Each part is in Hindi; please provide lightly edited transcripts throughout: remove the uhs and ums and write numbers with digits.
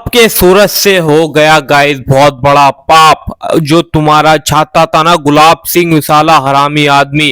आपके सूरज से हो गया गाइस बहुत बड़ा पाप। जो तुम्हारा चाहता था ना गुलाब सिंह साला हरामी आदमी,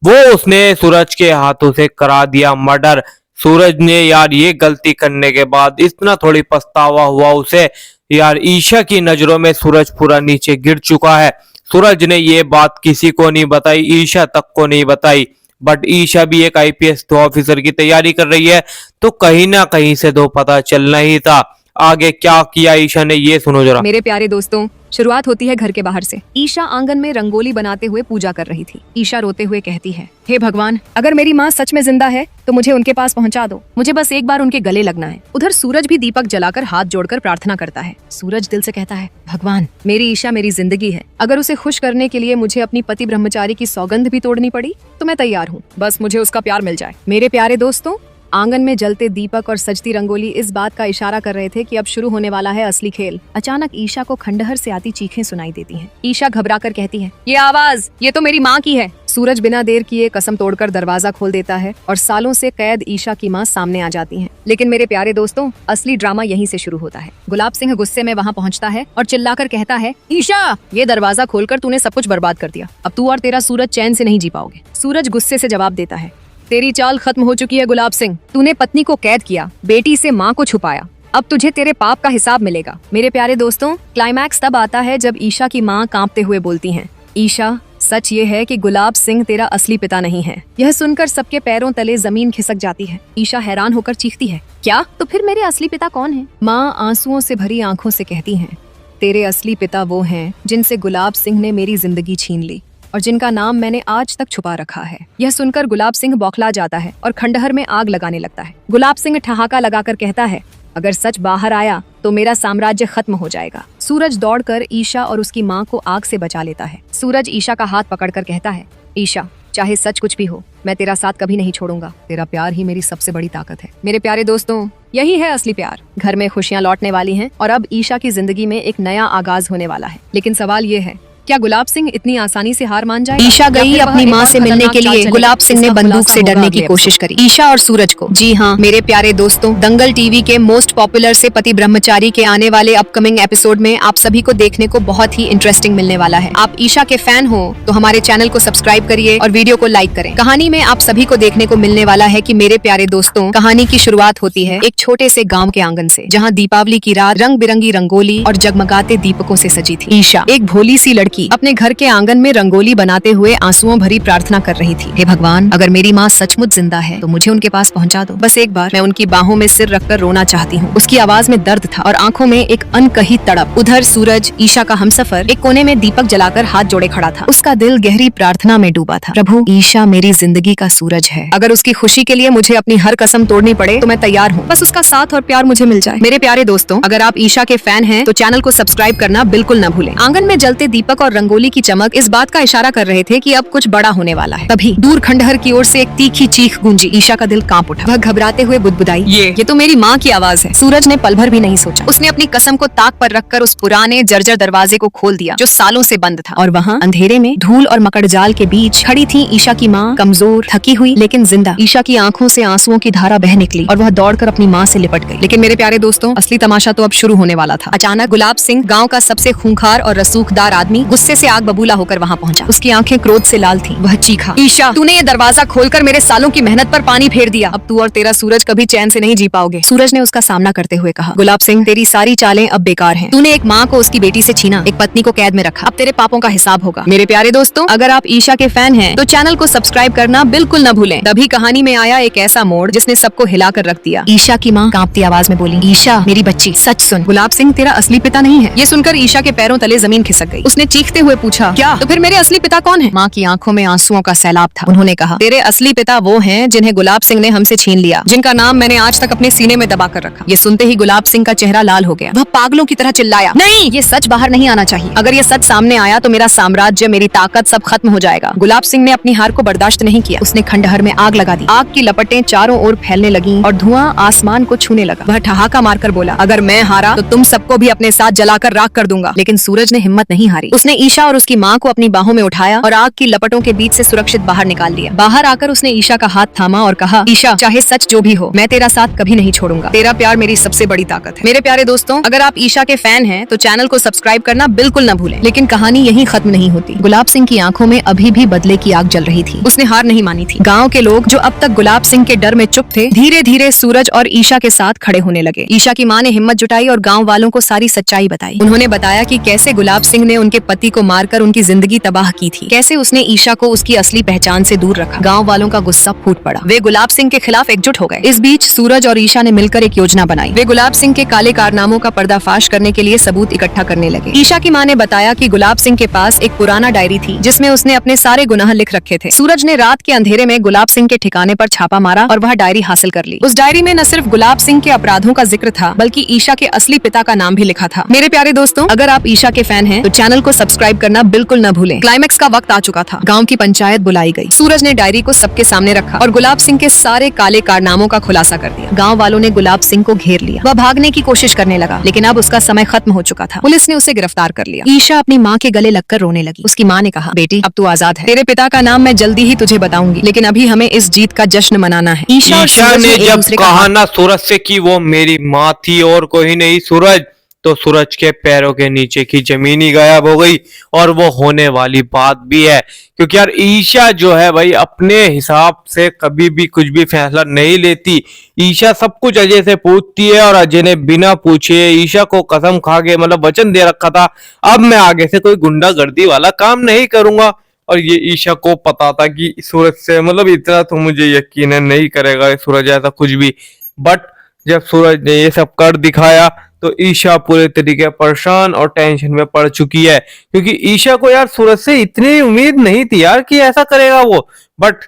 वो उसने सूरज के हाथों से करा दिया मर्डर। सूरज ने यार ये गलती करने के बाद इतना थोड़ी पछतावा हुआ उसे। यार ईशा की नजरों में सूरज पूरा नीचे गिर चुका है। सूरज ने ये बात किसी को नहीं बताई, ईशा तक को नहीं बताई। बट ईशा भी एक आईपीएस ऑफिसर की तैयारी कर रही है, तो कहीं ना कहीं से तो पता चलना ही था। आगे क्या किया ईशा ने, ये सुनो जरा। मेरे प्यारे दोस्तों, शुरुआत होती है घर के बाहर से। ईशा आंगन में रंगोली बनाते हुए पूजा कर रही थी। ईशा रोते हुए कहती है, हे भगवान, अगर मेरी माँ सच में जिंदा है तो मुझे उनके पास पहुँचा दो। मुझे बस एक बार उनके गले लगना है। उधर सूरज भी दीपक जलाकर हाथ जोड़कर प्रार्थना करता है। सूरज दिल से कहता है, भगवान, मेरी ईशा मेरी जिंदगी है। अगर उसे खुश करने के लिए मुझे अपनी पति ब्रह्मचारी की सौगंध भी तोड़नी पड़ी तो मैं तैयार हूँ। बस मुझे उसका प्यार मिल जाए। मेरे प्यारे दोस्तों, आंगन में जलते दीपक और सजती रंगोली इस बात का इशारा कर रहे थे कि अब शुरू होने वाला है असली खेल। अचानक ईशा को खंडहर से आती चीखें सुनाई देती हैं। ईशा घबराकर कहती है, ये आवाज, ये तो मेरी माँ की है। सूरज बिना देर किए कसम तोड़कर दरवाजा खोल देता है और सालों से कैद ईशा की माँ सामने आ जाती है। लेकिन मेरे प्यारे दोस्तों, असली ड्रामा यहीं से शुरू होता है। गुलाब सिंह गुस्से में वहाँ पहुँचता है और चिल्लाकर कहता है, ईशा, ये दरवाजा खोलकर तूने सब कुछ बर्बाद कर दिया। अब तू और तेरा सूरज चैन से नहीं जी पाओगे। सूरज गुस्से से जवाब देता है, तेरी चाल खत्म हो चुकी है गुलाब सिंह। तूने पत्नी को कैद किया, बेटी से माँ को छुपाया। अब तुझे तेरे पाप का हिसाब मिलेगा। मेरे प्यारे दोस्तों, क्लाइमैक्स तब आता है जब ईशा की माँ कांपते हुए बोलती हैं, ईशा, सच ये है कि गुलाब सिंह तेरा असली पिता नहीं है। यह सुनकर सबके पैरों तले जमीन खिसक जाती है। ईशा हैरान होकर चीखती है, क्या? तो फिर मेरे असली पिता कौन है? माँ आंसुओं से भरी आंखों से कहती हैं, तेरे असली पिता वो हैं जिनसे गुलाब सिंह ने मेरी जिंदगी छीन ली और जिनका नाम मैंने आज तक छुपा रखा है। यह सुनकर गुलाब सिंह बौखला जाता है और खंडहर में आग लगाने लगता है। गुलाब सिंह ठहाका लगाकर कहता है, अगर सच बाहर आया तो मेरा साम्राज्य खत्म हो जाएगा। सूरज दौड़कर ईशा और उसकी माँ को आग से बचा लेता है। सूरज ईशा का हाथ पकड़कर कहता है, ईशा, चाहे सच कुछ भी हो, मैं तेरा साथ कभी नहीं छोड़ूंगा। तेरा प्यार ही मेरी सबसे बड़ी ताकत है। मेरे प्यारे दोस्तों, यही है असली प्यार। घर में खुशियाँ लौटने वाली हैं और अब ईशा की जिंदगी में एक नया आगाज होने वाला है। लेकिन सवाल ये है, क्या गुलाब सिंह इतनी आसानी से हार मान जाएगा? ईशा गई अपनी माँ से मिलने के लिए। गुलाब सिंह ने बंदूक से डरने की कोशिश करी ईशा और सूरज को। जी हाँ मेरे प्यारे दोस्तों, दंगल टीवी के मोस्ट पॉपुलर से पति ब्रह्मचारी के आने वाले अपकमिंग एपिसोड में आप सभी को देखने को बहुत ही इंटरेस्टिंग मिलने वाला है। आप ईशा के फैन हो तो हमारे चैनल को सब्सक्राइब करिए और वीडियो को लाइक करें। कहानी में आप सभी को देखने को मिलने वाला है कि मेरे प्यारे दोस्तों, कहानी की शुरुआत होती है एक छोटे से गाँव के आंगन से, जहाँ दीपावली की रात रंग बिरंगी रंगोली और जगमगाते दीपकों से सजी थी। ईशा, एक भोली सी लड़की, अपने घर के आंगन में रंगोली बनाते हुए आंसुओं भरी प्रार्थना कर रही थी। हे भगवान, अगर मेरी माँ सचमुच जिंदा है तो मुझे उनके पास पहुँचा दो। बस एक बार मैं उनकी बाहों में सिर रखकर रोना चाहती हूँ। उसकी आवाज में दर्द था और आंखों में एक अनकही तड़प। उधर सूरज, ईशा का हमसफर, एक कोने में दीपक जलाकर हाथ जोड़े खड़ा था। उसका दिल गहरी प्रार्थना में डूबा था। प्रभु, ईशा मेरी जिंदगी का सूरज है। अगर उसकी खुशी के लिए मुझे अपनी हर कसम तोड़नी पड़े तो मैं तैयार हूँ। बस उसका साथ और प्यार मुझे मिल जाए। मेरे प्यारे दोस्तों, अगर आप ईशा के फैन हैं तो चैनल को सब्सक्राइब करना बिल्कुल न भूलें। आंगन में जलते दीपक और रंगोली की चमक इस बात का इशारा कर रहे थे कि अब कुछ बड़ा होने वाला है। तभी दूर खंडहर की ओर से एक तीखी चीख गूंजी। ईशा का दिल कांप उठा। वह घबराते हुए बुदबुदाई, ये तो मेरी माँ की आवाज है। सूरज ने पल भर भी नहीं सोचा। उसने अपनी कसम को ताक पर रखकर उस पुराने जर्जर दरवाजे को खोल दिया जो सालों से बंद था। और वहाँ अंधेरे में धूल और मकड़जाल के बीच खड़ी थी ईशा की माँ, कमजोर, थकी हुई लेकिन जिंदा। ईशा की आंखों से आंसुओं की धारा बह निकली और वह दौड़कर अपनी माँ से लिपट गई। लेकिन मेरे प्यारे दोस्तों, असली तमाशा तो अब शुरू होने वाला था। अचानक गुलाब सिंह, गाँव का सबसे खूंखार और रसूखदार आदमी, गुस्से से आग बबूला होकर वहाँ पहुँचा। उसकी आंखें क्रोध से लाल थी। वह चीखा, ईशा, तूने ये दरवाजा खोलकर मेरे सालों की मेहनत पर पानी फेर दिया। अब तू और तेरा सूरज कभी चैन से नहीं जी पाओगे। सूरज ने उसका सामना करते हुए कहा, गुलाब सिंह, तेरी सारी चालें अब बेकार हैं। तूने एक माँ को उसकी बेटी से छीना, एक पत्नी को कैद में रखा। अब तेरे पापों का हिसाब होगा। मेरे प्यारे दोस्तों, अगर आप ईशा के फैन हैं तो चैनल को सब्सक्राइब करना बिल्कुल न भूलें। तभी कहानी में आया एक ऐसा मोड़ जिसने सबको हिलाकर रख दिया। ईशा की माँ कांपती आवाज में बोली, ईशा मेरी बच्ची, सच सुन, गुलाब सिंह तेरा असली पिता नहीं है। ये सुनकर ईशा के पैरों तले जमीन खिसक गई। उसने चीखते हुए पूछा, क्या? तो फिर मेरे असली पिता कौन है? माँ की आंखों में आंसुओं का सैलाब था। उन्होंने कहा, तेरे असली पिता वो हैं जिन्हें गुलाब सिंह ने हमसे छीन लिया, जिनका नाम मैंने आज तक अपने सीने में दबा कर रखा। ये सुनते ही गुलाब सिंह का चेहरा लाल हो गया। वह पागलों की तरह चिल्लाया, नहीं, ये सच बाहर नहीं आना चाहिए। अगर ये सच सामने आया तो मेरा साम्राज्य, मेरी ताकत सब खत्म हो जाएगा। गुलाब सिंह ने अपनी हार को बर्दाश्त नहीं किया। उसने खंडहर में आग लगा दी। आग की लपटें चारों ओर फैलने लगी और धुआं आसमान को छूने लगा। वह ठहाका मारकर बोला, अगर मैं हारा तो तुम सबको भी अपने साथ जलाकर राख कर दूंगा। लेकिन सूरज ने हिम्मत नहीं हारी। उसने ईशा और उसकी माँ को अपनी बाहों में उठाया और आग की लपटों के बीच से सुरक्षित बाहर निकाल लिया। बाहर आकर उसने ईशा का हाथ थामा और कहा, ईशा, चाहे सच जो भी हो, मैं तेरा साथ कभी नहीं छोड़ूंगा। तेरा प्यार मेरी सबसे बड़ी ताकत है। मेरे प्यारे दोस्तों, अगर आप ईशा के फैन हैं तो चैनल को सब्सक्राइब करना बिल्कुल न भूलें। लेकिन कहानी यहीं खत्म नहीं होती। गुलाब सिंह की आंखों में अभी भी बदले की आग जल रही थी। उसने हार नहीं मानी थी। गाँव के लोग जो अब तक गुलाब सिंह के डर में चुप थे, धीरे धीरे सूरज और ईशा के साथ खड़े होने लगे। ईशा की माँ ने हिम्मत जुटाई और गाँव वालों को सारी सच्चाई बताई। उन्होंने बताया कि कैसे गुलाब सिंह ने उनके पति को मारकर उनकी जिंदगी तबाह की थी, कैसे उसने ईशा को उसकी असली पहचान से दूर रखा। गाँव वालों का गुस्सा फूट पड़ा। वे गुलाब सिंह के खिलाफ एकजुट हो गए। इस बीच सूरज और ईशा ने मिलकर एक योजना बनाई। वे गुलाब सिंह के काले कारनामों का पर्दाफाश करने के लिए सबूत इकट्ठा करने लगे। ईशा की माँ ने बताया कि गुलाब सिंह के पास एक पुराना डायरी थी जिसमें उसने अपने सारे गुनाह लिख रखे थे। सूरज ने रात के अंधेरे में गुलाब सिंह के ठिकाने पर छापा मारा और वह डायरी हासिल कर ली। उस डायरी में न सिर्फ गुलाब सिंह के अपराधों का जिक्र था, बल्कि ईशा के असली पिता का नाम भी लिखा था। मेरे प्यारे दोस्तों, अगर आप ईशा के फैन हैं तो चैनल को सब्सक्राइब करना बिल्कुल न भूलें। क्लाइमेक्स का वक्त आ चुका था। गाँव की पंचायत बुलाई गई। सूरज ने डायरी को सबके सामने रखा और गुलाब सिंह के सारे काले कारनामों का खुलासा कर दिया। गाँव वालों ने गुलाब सिंह को घेर लिया। वह भागने की कोशिश करने लगा, लेकिन अब उसका समय खत्म हो चुका था। पुलिस ने उसे गिरफ्तार कर लिया। ईशा अपनी माँ के गले लगकर रोने लगी। उसकी माँ ने कहा, बेटी, अब तू आजाद है। तेरे पिता का नाम मैं जल्दी ही तुझे बताऊंगी, लेकिन अभी हमें इस जीत का जश्न मनाना है। ईशा और सूरज ने एक जब दूसरे का कहा ना सूरज से कि वो मेरी माँ थी और कोई नहीं सूरज, तो सूरज के पैरों के नीचे की जमीन ही गायब हो गई। और वो होने वाली बात भी है, क्योंकि यार ईशा जो है भाई अपने हिसाब से कभी भी कुछ भी फैसला नहीं लेती। ईशा सब कुछ अजय से पूछती है और अजय ने बिना पूछे ईशा को कसम खा के मतलब वचन दे रखा था, अब मैं आगे से कोई गुंडागर्दी वाला काम नहीं करूंगा। और ये ईशा को पता था कि सूरज से मतलब इतना तो मुझे यकीन नहीं करेगा सूरज ऐसा कुछ भी। बट जब सूरज ने ये सब कर दिखाया तो ईशा पूरे तरीके परेशान और टेंशन में पड़ चुकी है, क्योंकि ईशा को यार सूरज से इतनी उम्मीद नहीं थी यार कि ऐसा करेगा वो। बट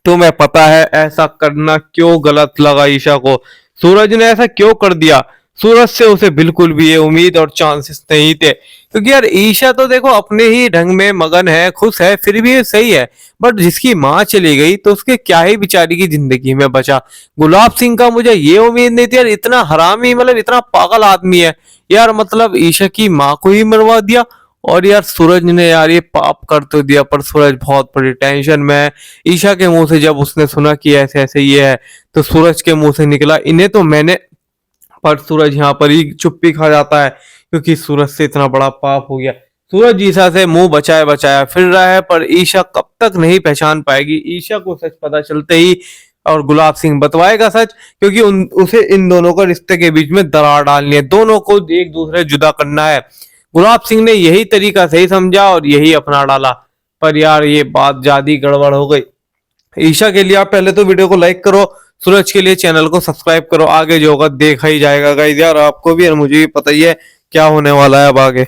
तुम्हें पता है ऐसा करना क्यों गलत लगा ईशा को, सूरज ने ऐसा क्यों कर दिया। सूरज से उसे बिल्कुल भी ये उम्मीद और चांसेस नहीं थे, क्योंकि यार ईशा तो देखो अपने ही ढंग में मगन है, खुश है, फिर भी ये सही है। बट जिसकी माँ चली गई तो उसके क्या ही बेचारी की जिंदगी में बचा। गुलाब सिंह का मुझे ये उम्मीद नहीं थी यार, इतना हरामी मतलब इतना पागल आदमी है यार, मतलब ईशा की माँ को ही मरवा दिया। और यार सूरज ने यार ये पाप कर तो दिया, पर सूरज बहुत बड़ी टेंशन में है। ईशा के मुंह से जब उसने सुना कि ऐसे ऐसे ये है तो सूरज के मुंह से निकला इन्हें तो मैंने, पर सूरज यहाँ पर ही चुप्पी खा जाता है, क्योंकि सूरज से इतना बड़ा पाप हो गया। सूरज ईशा से मुंह बचाया बचाया फिर रहा है, पर ईशा कब तक नहीं पहचान पाएगी। ईशा को सच पता चलते ही और गुलाब सिंह बतवाएगा सच, क्योंकि उसे इन दोनों का रिश्ते के बीच में दरार डालनी है, दोनों को एक दूसरे जुदा करना है। गुलाब सिंह ने यही तरीका सही समझा और यही अपना डाला, पर यार ये बात ज्यादा गड़बड़ हो गई। ईशा के लिए आप पहले तो वीडियो को लाइक करो, सूरज के लिए चैनल को सब्सक्राइब करो, आगे जो होगा देखा ही जाएगा गाइस यार, आपको भी और मुझे भी पता ही है क्या होने वाला है अब आगे।